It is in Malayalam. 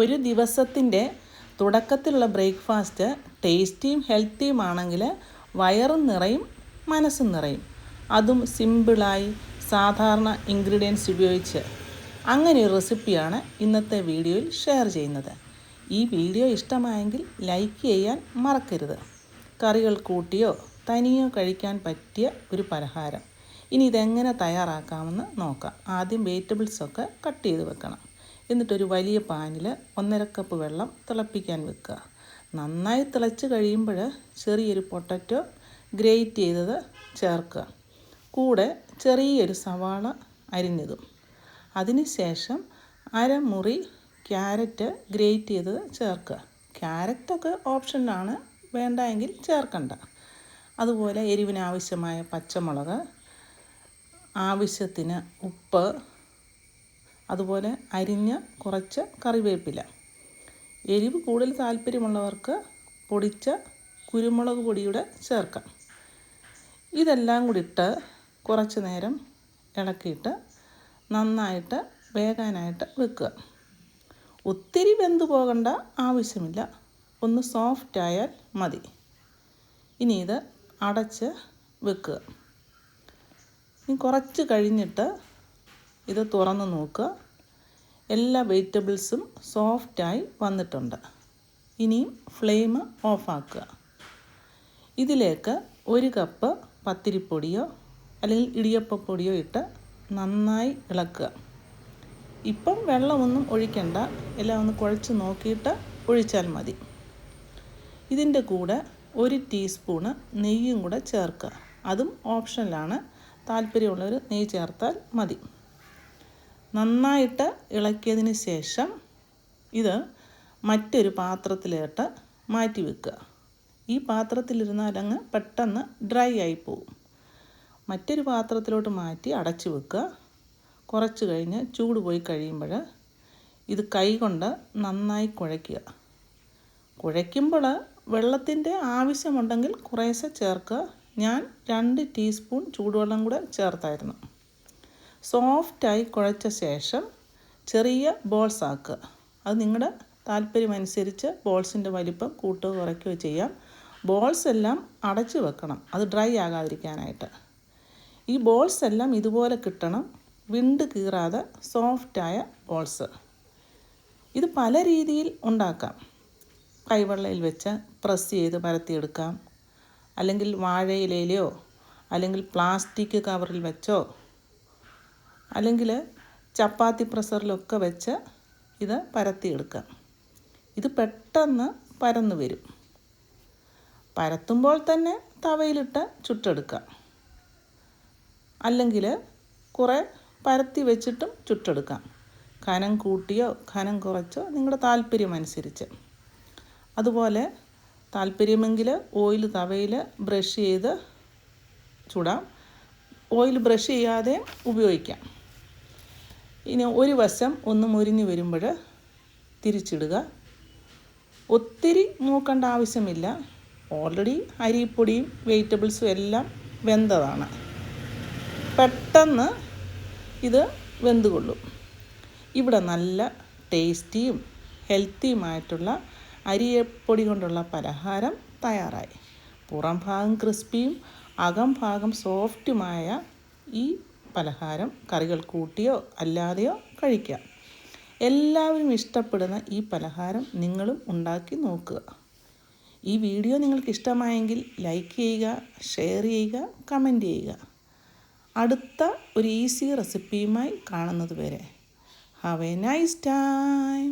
ഒരു ദിവസത്തിൻ്റെ തുടക്കത്തിലുള്ള ബ്രേക്ക്ഫാസ്റ്റ് ടേസ്റ്റിയും ഹെൽത്തിയുമാണെങ്കിൽ വയറും നിറയും മനസ്സും നിറയും. അതും സിമ്പിളായി സാധാരണ ഇൻഗ്രീഡിയൻസ് ഉപയോഗിച്ച്. അങ്ങനെ ഒരു റെസിപ്പിയാണ് ഇന്നത്തെ വീഡിയോയിൽ ഷെയർ ചെയ്യുന്നത്. ഈ വീഡിയോ ഇഷ്ടമായെങ്കിൽ ലൈക്ക് ചെയ്യാൻ മറക്കരുത്. കറികൾ കൂട്ടിയോ തനിയോ കഴിക്കാൻ പറ്റിയ ഒരു പലഹാരം. ഇനി ഇതെങ്ങനെ തയ്യാറാക്കാമെന്ന് നോക്കാം. ആദ്യം വെജിറ്റബിൾസൊക്കെ കട്ട് ചെയ്ത് വെക്കണം. എന്നിട്ടൊരു വലിയ പാനിൽ 1.5 കപ്പ് വെള്ളം തിളപ്പിക്കാൻ വെക്കുക. നന്നായി തിളച്ച് കഴിയുമ്പോൾ ചെറിയൊരു പൊട്ടറ്റോ ഗ്രേറ്റ് ചെയ്തത് ചേർക്കുക. കൂടെ ചെറിയൊരു സവാള അരിഞ്ഞതും. അതിനുശേഷം അരമുറി ക്യാരറ്റ് ഗ്രേറ്റ് ചെയ്തത് ചേർക്കുക. ക്യാരറ്റൊക്കെ ഓപ്ഷനിലാണ്, വേണ്ട എങ്കിൽ ചേർക്കണ്ട. അതുപോലെ എരിവിന് ആവശ്യമായ പച്ചമുളക്, ആവശ്യത്തിന് ഉപ്പ്, അതുപോലെ അരിഞ്ഞ കുറച്ച് കറിവേപ്പില. എരിവ് കൂടുതൽ താല്പര്യമുള്ളവർക്ക് പൊടിച്ച കുരുമുളക് പൊടിയുടെ ചേർക്കാം. ഇതെല്ലാം കൂടി ഇട്ട് കുറച്ച് നേരം ഇളക്കിയിട്ട് നന്നായിട്ട് വേകാനായിട്ട് വെക്കുക. ഒത്തിരി വെന്ത് പോകേണ്ട ആവശ്യമില്ല, ഒന്ന് സോഫ്റ്റ് ആയാൽ മതി. ഇനി ഇത് അടച്ച് വെക്കുക. ഇനി കുറച്ച് കഴിഞ്ഞിട്ട് ഇത് തുറന്ന് നോക്കുക. എല്ലാ വെജിറ്റബിൾസും സോഫ്റ്റായി വന്നിട്ടുണ്ട്. ഇനിയും ഫ്ലെയിം ഓഫാക്കുക. ഇതിലേക്ക് 1 കപ്പ് പത്തിരിപ്പൊടിയോ അല്ലെങ്കിൽ ഇടിയപ്പപ്പൊടിയോ ഇട്ട് നന്നായി ഇളക്കുക. ഇപ്പം വെള്ളമൊന്നും ഒഴിക്കണ്ട, എല്ലാം ഒന്ന് കുഴച്ച് നോക്കിയിട്ട് ഒഴിച്ചാൽ മതി. ഇതിൻ്റെ കൂടെ 1 ടീസ്പൂണ് നെയ്യും കൂടെ ചേർക്കുക. അതും ഓപ്ഷനിലാണ്, താല്പര്യമുള്ളവർ നെയ്യ് ചേർത്താൽ മതി. നന്നായിട്ട് ഇളക്കിയതിന് ശേഷം ഇത് മറ്റൊരു പാത്രത്തിലോട്ട് മാറ്റി വെക്കുക. ഈ പാത്രത്തിലിരുന്നാൽ അങ്ങ് പെട്ടെന്ന് ഡ്രൈ ആയി പോകും. മറ്റൊരു പാത്രത്തിലോട്ട് മാറ്റി അടച്ചു വെക്കുക. കുറച്ച് കഴിഞ്ഞ് ചൂട് പോയി കഴിയുമ്പോൾ ഇത് കൈകൊണ്ട് നന്നായി കുഴയ്ക്കുക. കുഴയ്ക്കുമ്പോൾ വെള്ളത്തിൻ്റെ ആവശ്യമുണ്ടെങ്കിൽ കുറേശ്ശെ ചേർക്കുക. ഞാൻ 2 ടീസ്പൂൺ ചൂടുവെള്ളം കൂടെ ചേർത്തായിരുന്നു. സോഫ്റ്റായി കുഴച്ച ശേഷം ചെറിയ ബോൾസ് ആക്കുക. അത് നിങ്ങളുടെ താല്പര്യമനുസരിച്ച് ബോൾസിൻ്റെ വലിപ്പം കൂട്ടുകയോ കുറയ്ക്കുകയോ ചെയ്യാം. ബോൾസ് എല്ലാം അടച്ചു വെക്കണം, അത് ഡ്രൈ ആകാതിരിക്കാനായിട്ട്. ഈ ബോൾസ് എല്ലാം ഇതുപോലെ കിട്ടണം, വിണ്ട് കീറാതെ സോഫ്റ്റായ ബോൾസ്. ഇത് പല രീതിയിൽ ഉണ്ടാക്കാം. കൈവെള്ളയിൽ വെച്ച് പ്രസ് ചെയ്ത് പരത്തിയെടുക്കാം, അല്ലെങ്കിൽ വാഴയിലയിലോ അല്ലെങ്കിൽ പ്ലാസ്റ്റിക് കവറിൽ വെച്ചോ അല്ലെങ്കിൽ ചപ്പാത്തി പ്രസറിലൊക്കെ വെച്ച് ഇത് പരത്തിയെടുക്കാം. ഇത് പെട്ടെന്ന് പരന്നു വരും. പരത്തുമ്പോൾ തന്നെ തവയിലിട്ട് ചുട്ടെടുക്കാം, അല്ലെങ്കിൽ കുറേ പരത്തി വെച്ചിട്ടും ചുട്ടെടുക്കാം. കനം കൂട്ടിയോ കനം കുറച്ചോ നിങ്ങളുടെ താല്പര്യമനുസരിച്ച്. അതുപോലെ താല്പര്യമെങ്കിൽ ഓയിൽ തവയിൽ ബ്രഷ് ചെയ്ത് ചുടാം, ഓയിൽ ബ്രഷ് ചെയ്യാതെ ഉപയോഗിക്കാം. ഇനി ഒരു വശം ഒന്ന് മുരിഞ്ഞ് വരുമ്പോൾ തിരിച്ചിടുക. ഒത്തിരി മൂക്കേണ്ട ആവശ്യമില്ല, ഓൾറെഡി അരിപ്പൊടിയും വെജിറ്റബിൾസും എല്ലാം വെന്തതാണ്. പെട്ടെന്ന് ഇത് വെന്തുകൊള്ളും. ഇവിടെ നല്ല ടേസ്റ്റിയും ഹെൽത്തിയുമായിട്ടുള്ള അരിപ്പൊടി കൊണ്ടുള്ള പലഹാരം തയ്യാറായി. പുറം ഭാഗം ക്രിസ്പിയും അകം ഭാഗം സോഫ്റ്റുമായ ഈ പലഹാരം കറികൾ കൂട്ടിയോ അല്ലാതെയോ കഴിക്കാം. എല്ലാവരും ഇഷ്ടപ്പെടുന്ന ഈ പലഹാരം നിങ്ങളും ഉണ്ടാക്കി നോക്കുക. ഈ വീഡിയോ നിങ്ങൾക്ക് ഇഷ്ടമായെങ്കിൽ ലൈക്ക് ചെയ്യുക, ഷെയർ ചെയ്യുക, കമൻറ്റ് ചെയ്യുക. അടുത്ത ഒരു ഈസി റെസിപ്പിയുമായി കാണുന്നത് വരെ ഹാവ് എ നൈസ് ടൈം.